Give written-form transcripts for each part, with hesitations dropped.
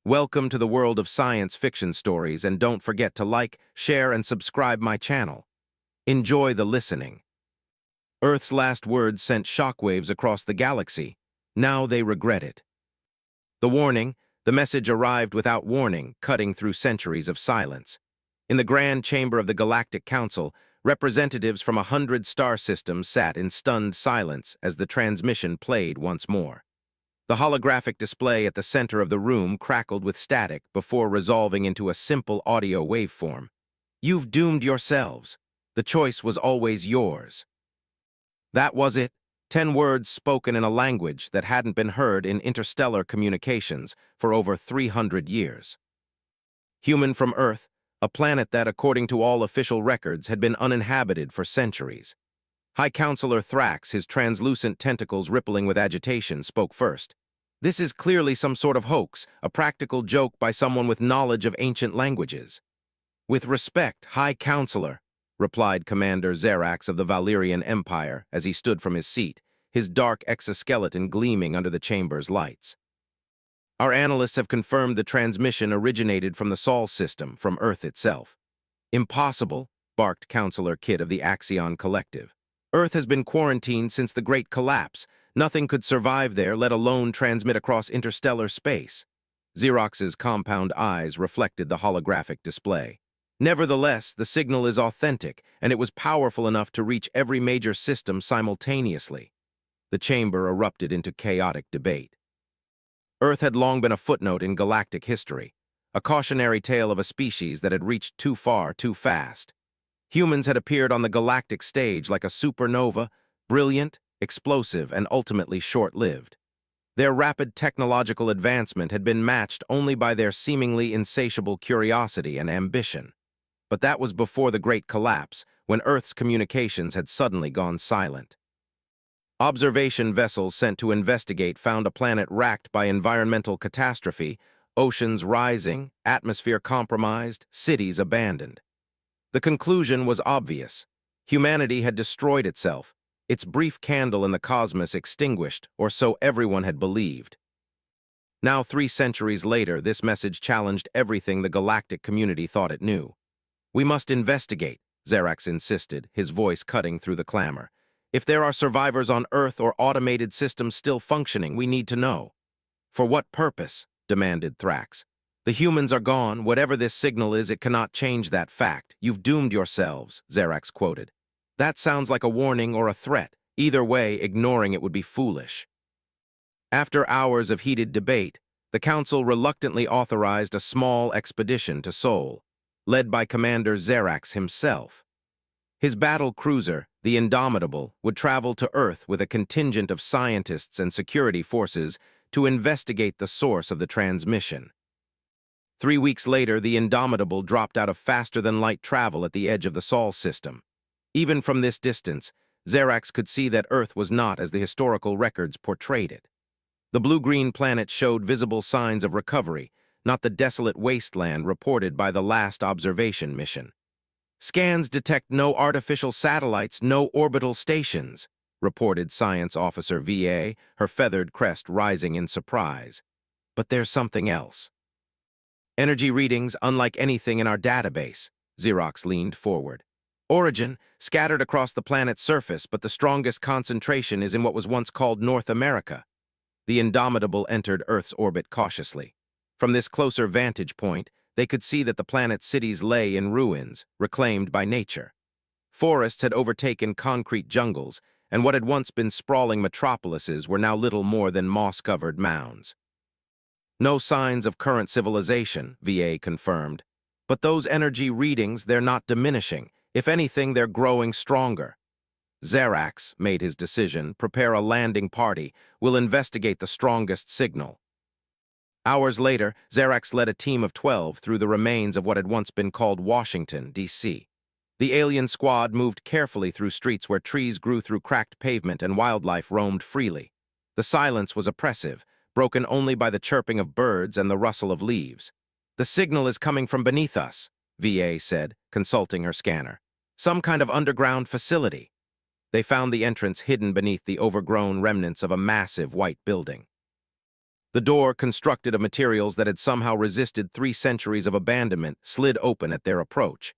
Welcome to the world of science fiction stories, and don't forget to like, share, and subscribe my channel. Enjoy the listening. Earth's last words sent shockwaves across the galaxy. Now they regret it. The message arrived without warning, cutting through centuries of silence. In the grand chamber of the Galactic Council, representatives from 100 star systems sat in stunned silence as the transmission played once more. The holographic display at the center of the room crackled with static before resolving into a simple audio waveform. You've doomed yourselves. The choice was always yours. That was it. 10 words spoken in a language that hadn't been heard in interstellar communications for over 300 years. Human from Earth, a planet that, according to all official records, had been uninhabited for centuries. High Counselor Thrax, his translucent tentacles rippling with agitation, spoke first. This is clearly some sort of hoax, a practical joke by someone with knowledge of ancient languages. With respect, High Counselor, replied Commander Xerax of the Valerian Empire as he stood from his seat, his dark exoskeleton gleaming under the chamber's lights. Our analysts have confirmed the transmission originated from the Sol system, from Earth itself. Impossible, barked Counselor Kidd of the Axion Collective. Earth has been quarantined since the Great Collapse. Nothing could survive there, let alone transmit across interstellar space. Xerox's compound eyes reflected the holographic display. Nevertheless, the signal is authentic, and it was powerful enough to reach every major system simultaneously. The chamber erupted into chaotic debate. Earth had long been a footnote in galactic history, a cautionary tale of a species that had reached too far too fast. Humans had appeared on the galactic stage like a supernova, brilliant, explosive, and ultimately short-lived. Their rapid technological advancement had been matched only by their seemingly insatiable curiosity and ambition. But that was before the Great Collapse, when Earth's communications had suddenly gone silent. Observation vessels sent to investigate found a planet racked by environmental catastrophe, oceans rising, atmosphere compromised, cities abandoned. The conclusion was obvious. Humanity had destroyed itself, its brief candle in the cosmos extinguished, or so everyone had believed. Now, 3 centuries later, this message challenged everything the galactic community thought it knew. We must investigate, Xerax insisted, his voice cutting through the clamor. If there are survivors on Earth or automated systems still functioning, we need to know. For what purpose? Demanded Thrax. The humans are gone. Whatever this signal is, it cannot change that fact. You've doomed yourselves, Xerax quoted. That sounds like a warning or a threat. Either way, ignoring it would be foolish. After hours of heated debate, the Council reluctantly authorized a small expedition to Sol, led by Commander Xerax himself. His battle cruiser, the Indomitable, would travel to Earth with a contingent of scientists and security forces to investigate the source of the transmission. 3 weeks later, the Indomitable dropped out of faster-than-light travel at the edge of the Sol system. Even from this distance, Xerax could see that Earth was not as the historical records portrayed it. The blue-green planet showed visible signs of recovery, not the desolate wasteland reported by the last observation mission. Scans detect no artificial satellites, no orbital stations, reported Science Officer VA, her feathered crest rising in surprise. But there's something else. Energy readings unlike anything in our database, Xerox leaned forward. Origin, scattered across the planet's surface, but the strongest concentration is in what was once called North America. The Indomitable entered Earth's orbit cautiously. From this closer vantage point, they could see that the planet's cities lay in ruins, reclaimed by nature. Forests had overtaken concrete jungles, and what had once been sprawling metropolises were now little more than moss-covered mounds. No signs of current civilization, VA confirmed. But those energy readings, they're not diminishing. If anything, they're growing stronger. Xerax made his decision. Prepare a landing party. We'll investigate the strongest signal. Hours later, Xerax led a team of 12 through the remains of what had once been called Washington, D.C. The alien squad moved carefully through streets where trees grew through cracked pavement and wildlife roamed freely. The silence was oppressive, broken only by the chirping of birds and the rustle of leaves. The signal is coming from beneath us, VA said, consulting her scanner. Some kind of underground facility. They found the entrance hidden beneath the overgrown remnants of a massive white building. The door, constructed of materials that had somehow resisted 3 centuries of abandonment, slid open at their approach.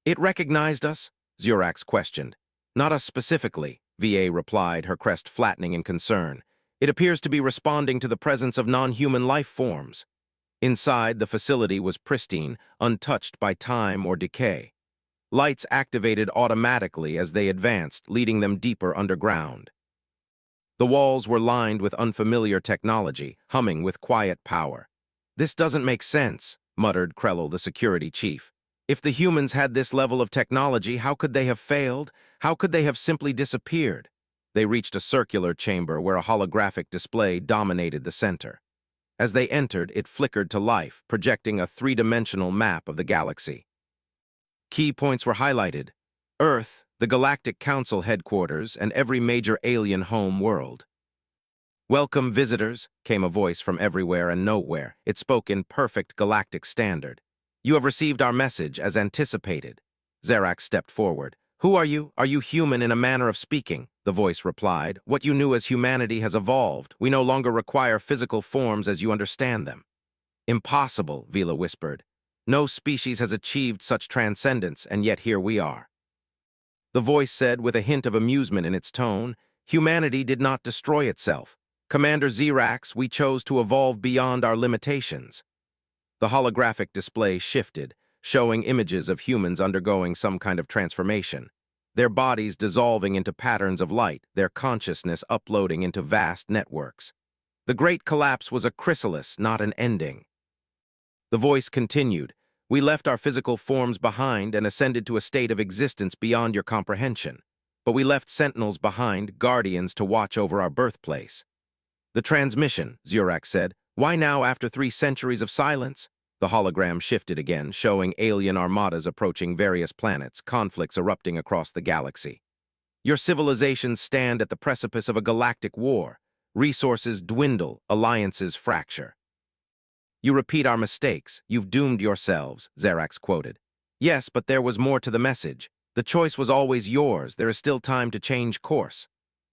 "It recognized us?" Zurax questioned. "Not us specifically," VA replied, her crest flattening in concern. "It appears to be responding to the presence of non-human life forms." Inside, the facility was pristine, untouched by time or decay. Lights activated automatically as they advanced, leading them deeper underground. The walls were lined with unfamiliar technology, humming with quiet power. "This doesn't make sense," muttered Krell, the security chief. "If the humans had this level of technology, how could they have failed? How could they have simply disappeared?" They reached a circular chamber where a holographic display dominated the center. As they entered, it flickered to life, projecting a 3-dimensional map of the galaxy. Key points were highlighted: Earth, the Galactic Council headquarters, and every major alien home world. "Welcome, visitors," came a voice from everywhere and nowhere. It spoke in perfect galactic standard. "You have received our message, as anticipated." Zerax stepped forward. "Who are you? Are you human in a manner of speaking?" The voice replied. "What you knew as humanity has evolved. We no longer require physical forms as you understand them." "Impossible," Vila whispered. "No species has achieved such transcendence, and yet here we are." The voice said, with a hint of amusement in its tone, "Humanity did not destroy itself. Commander Zerax, we chose to evolve beyond our limitations." The holographic display shifted, showing images of humans undergoing some kind of transformation, their bodies dissolving into patterns of light, their consciousness uploading into vast networks. The Great Collapse was a chrysalis, not an ending. The voice continued, "We left our physical forms behind and ascended to a state of existence beyond your comprehension. But we left sentinels behind, guardians to watch over our birthplace." "The transmission," Zurax said. "Why now after 3 centuries of silence?" The hologram shifted again, showing alien armadas approaching various planets, conflicts erupting across the galaxy. "Your civilizations stand at the precipice of a galactic war. Resources dwindle, alliances fracture." "You repeat our mistakes. You've doomed yourselves," Zerax quoted. "Yes, but there was more to the message. The choice was always yours. There is still time to change course."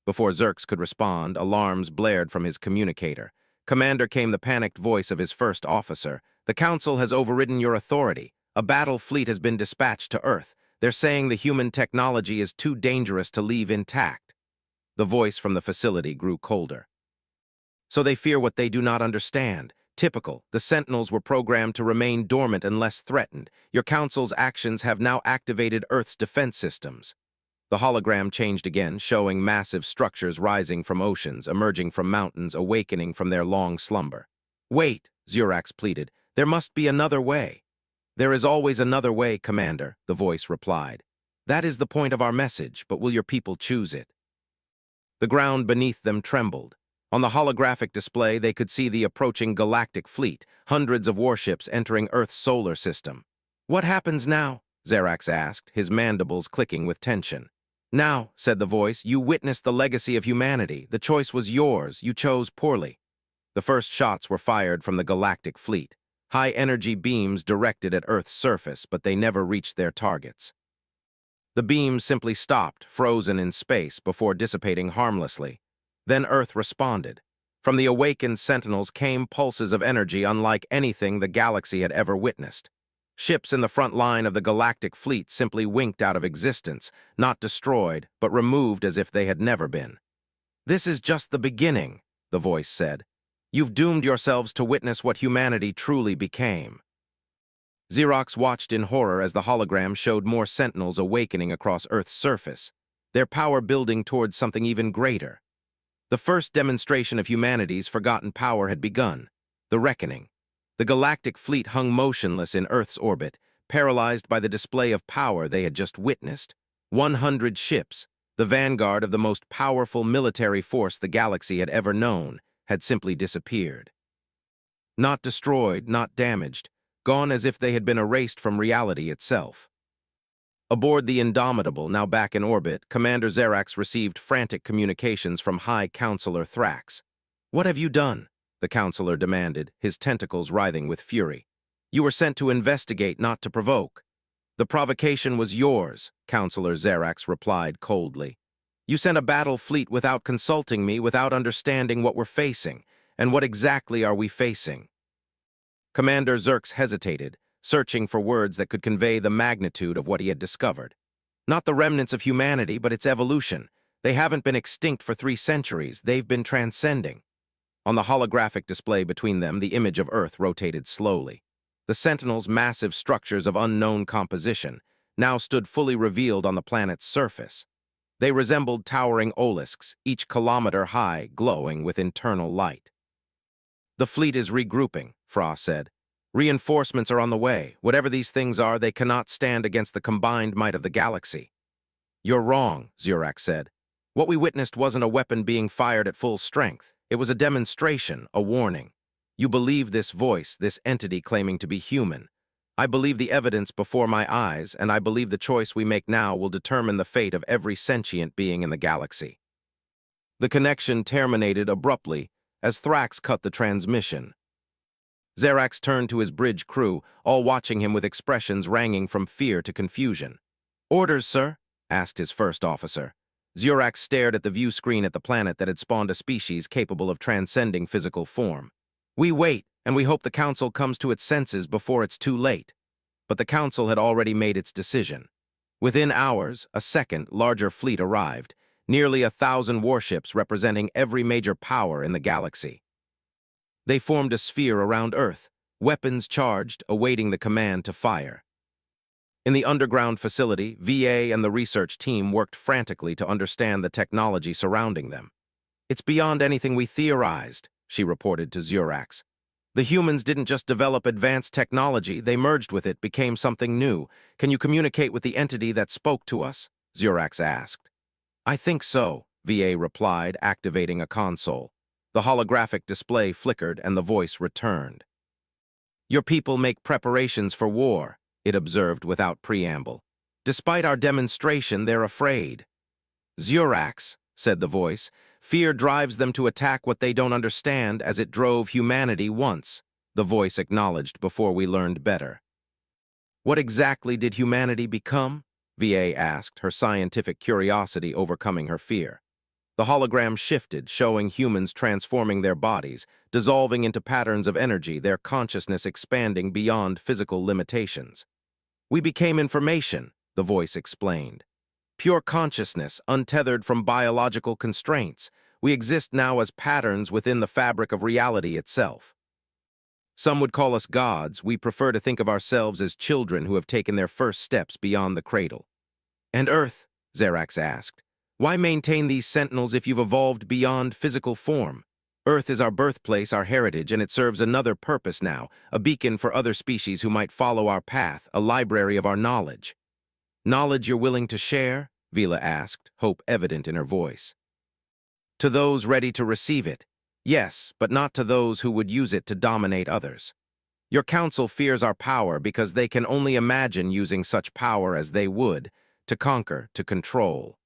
Before Zerx could respond, alarms blared from his communicator. "Commander," came the panicked voice of his first officer. "The Council has overridden your authority. A battle fleet has been dispatched to Earth. They're saying the human technology is too dangerous to leave intact." The voice from the facility grew colder. "So they fear what they do not understand. Typical. The Sentinels were programmed to remain dormant unless threatened. Your Council's actions have now activated Earth's defense systems." The hologram changed again, showing massive structures rising from oceans, emerging from mountains, awakening from their long slumber. "Wait," Zurax pleaded. "There must be another way." "There is always another way, Commander," the voice replied. "That is the point of our message, but will your people choose it?" The ground beneath them trembled. On the holographic display, they could see the approaching galactic fleet, hundreds of warships entering Earth's solar system. "What happens now?" Zerax asked, his mandibles clicking with tension. "Now," said the voice, "you witnessed the legacy of humanity. The choice was yours. You chose poorly." The first shots were fired from the galactic fleet. High-energy beams directed at Earth's surface, but they never reached their targets. The beams simply stopped, frozen in space, before dissipating harmlessly. Then Earth responded. From the awakened Sentinels came pulses of energy unlike anything the galaxy had ever witnessed. Ships in the front line of the galactic fleet simply winked out of existence, not destroyed, but removed as if they had never been. "This is just the beginning," the voice said. "You've doomed yourselves to witness what humanity truly became." Xerox watched in horror as the hologram showed more Sentinels awakening across Earth's surface, their power building towards something even greater. The first demonstration of humanity's forgotten power had begun, the reckoning. The galactic fleet hung motionless in Earth's orbit, paralyzed by the display of power they had just witnessed. 100 ships, the vanguard of the most powerful military force the galaxy had ever known, had simply disappeared. Not destroyed, not damaged, gone as if they had been erased from reality itself. Aboard the Indomitable, now back in orbit, Commander Zerax received frantic communications from High Counselor Thrax. "What have you done?" the counselor demanded, his tentacles writhing with fury. "You were sent to investigate, not to provoke." "The provocation was yours," Counselor Zerax replied coldly. "You sent a battle fleet without consulting me, without understanding what we're facing, And what exactly are we facing? Commander Zerx hesitated, searching for words that could convey the magnitude of what he had discovered. Not the remnants of humanity, but its evolution. They haven't been extinct for 3 centuries, they've been transcending. On the holographic display between them, the image of Earth rotated slowly. The Sentinels' massive structures of unknown composition now stood fully revealed on the planet's surface. They resembled towering obelisks, each kilometer high, glowing with internal light. "The fleet is regrouping," Frost said. "Reinforcements are on the way. Whatever these things are, they cannot stand against the combined might of the galaxy." "You're wrong," Zurak said. "What we witnessed wasn't a weapon being fired at full strength. It was a demonstration, a warning. You believe this voice, this entity claiming to be human. I believe the evidence before my eyes, and I believe the choice we make now will determine the fate of every sentient being in the galaxy." The connection terminated abruptly as Thrax cut the transmission. Zerax turned to his bridge crew, all watching him with expressions ranging from fear to confusion. "Orders, sir?" asked his first officer. Zurax stared at the view screen at the planet that had spawned a species capable of transcending physical form. "We wait, and we hope the Council comes to its senses before it's too late." But the Council had already made its decision. Within hours, a second, larger fleet arrived, nearly 1,000 warships representing every major power in the galaxy. They formed a sphere around Earth, weapons charged, awaiting the command to fire. In the underground facility, VA and the research team worked frantically to understand the technology surrounding them. "It's beyond anything we theorized," she reported to Zurax. "The humans didn't just develop advanced technology, they merged with it, became something new. Can you communicate with the entity that spoke to us?" Zurax asked. "I think so," VA replied, activating a console. The holographic display flickered and the voice returned. "Your people make preparations for war," it observed without preamble. "Despite our demonstration, they're afraid." "Zurax," said the voice, "fear drives them to attack what they don't understand as it drove humanity once," the voice acknowledged before we learned better. "What exactly did humanity become?" VA asked, her scientific curiosity overcoming her fear. The hologram shifted, showing humans transforming their bodies, dissolving into patterns of energy, their consciousness expanding beyond physical limitations. "We became information," the voice explained. "Pure consciousness, untethered from biological constraints. We exist now as patterns within the fabric of reality itself. Some would call us gods. We prefer to think of ourselves as children who have taken their first steps beyond the cradle." "And Earth?" Zerax asked. "Why maintain these sentinels if you've evolved beyond physical form? Earth is our birthplace, our heritage, and it serves another purpose now, a beacon for other species who might follow our path, a library of our knowledge." "Knowledge you're willing to share?" Vila asked, hope evident in her voice. "To those ready to receive it, yes, but not to those who would use it to dominate others. Your council fears our power because they can only imagine using such power as they would, to conquer, to control."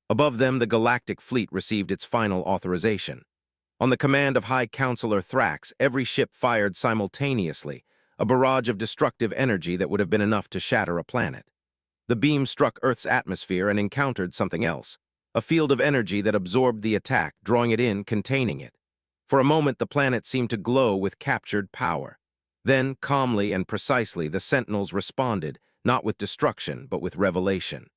Above them, the Galactic fleet received its final authorization. On the command of High Counselor Thrax, every ship fired simultaneously, a barrage of destructive energy that would have been enough to shatter a planet. The beam struck Earth's atmosphere and encountered something else, a field of energy that absorbed the attack, drawing it in, containing it. For a moment, the planet seemed to glow with captured power. Then, calmly and precisely, the Sentinels responded, not with destruction, but with revelation.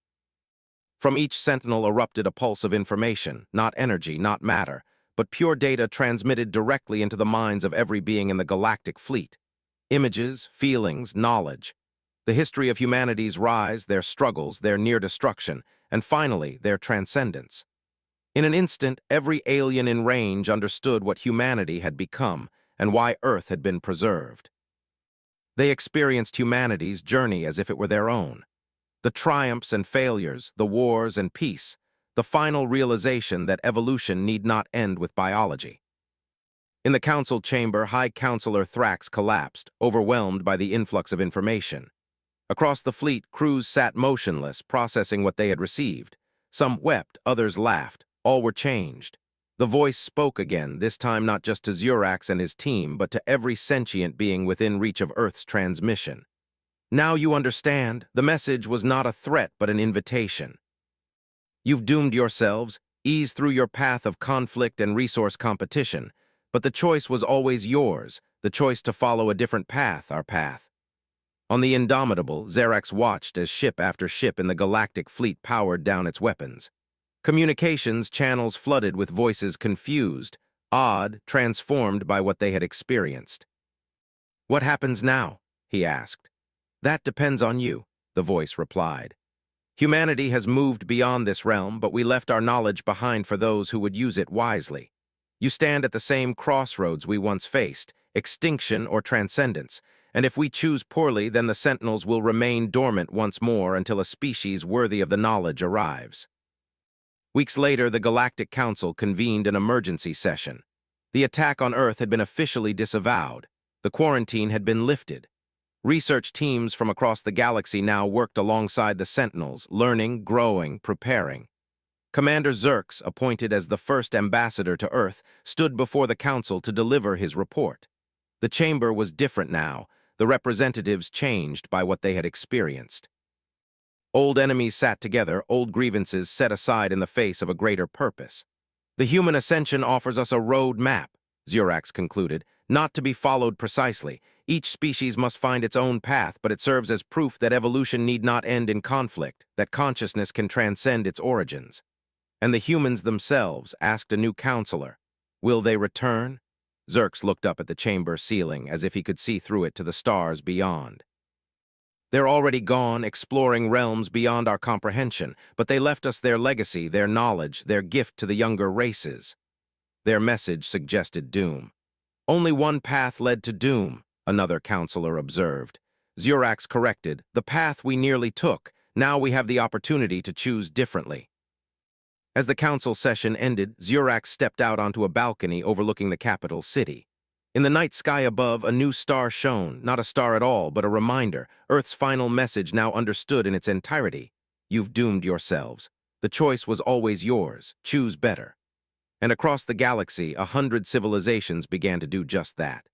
From each Sentinel erupted a pulse of information, not energy, not matter, but pure data transmitted directly into the minds of every being in the Galactic fleet. Images, feelings, knowledge. The history of humanity's rise, their struggles, their near destruction, and finally, their transcendence. In an instant, every alien in range understood what humanity had become and why Earth had been preserved. They experienced humanity's journey as if it were their own. The triumphs and failures, the wars and peace, the final realization that evolution need not end with biology. In the council chamber, High Counselor Thrax collapsed, overwhelmed by the influx of information. Across the fleet, crews sat motionless, processing what they had received. Some wept, others laughed. All were changed. The voice spoke again, this time not just to Zurax and his team, but to every sentient being within reach of Earth's transmission. "Now you understand, the message was not a threat but an invitation. You've doomed yourselves, ease through your path of conflict and resource competition, But the choice was always yours, the choice to follow a different path, our path. On the Indomitable, Xerax watched as ship after ship in the Galactic fleet powered down its weapons. Communications channels flooded with voices confused, awed, transformed by what they had experienced. "What happens now?" he asked. "That depends on you," the voice replied. "Humanity has moved beyond this realm, but we left our knowledge behind for those who would use it wisely. You stand at the same crossroads we once faced, extinction or transcendence, and if we choose poorly, then the Sentinels will remain dormant once more until a species worthy of the knowledge arrives." Weeks later, the Galactic Council convened an emergency session. The attack on Earth had been officially disavowed. The quarantine had been lifted. Research teams from across the galaxy now worked alongside the Sentinels, learning, growing, preparing. Commander Xerx, appointed as the first ambassador to Earth, stood before the Council to deliver his report. The chamber was different now, the representatives changed by what they had experienced. Old enemies sat together, old grievances set aside in the face of a greater purpose. "The human ascension offers us a road map," Xerax concluded, "not to be followed precisely. Each species must find its own path, but it serves as proof that evolution need not end in conflict, that consciousness can transcend its origins." And the humans themselves asked a new counselor, "Will they return?" Xerx looked up at the chamber ceiling as if he could see through it to the stars beyond. "They're already gone, exploring realms beyond our comprehension, but they left us their legacy, their knowledge, their gift to the younger races." Their message suggested doom. "Only one path led to doom," another counselor observed. Xerax corrected, "The path we nearly took. Now we have the opportunity to choose differently." As the council session ended, Xerax stepped out onto a balcony overlooking the capital city. In the night sky above, a new star shone, not a star at all, but a reminder, Earth's final message now understood in its entirety. "You've doomed yourselves. The choice was always yours. Choose better." And across the galaxy, 100 civilizations began to do just that.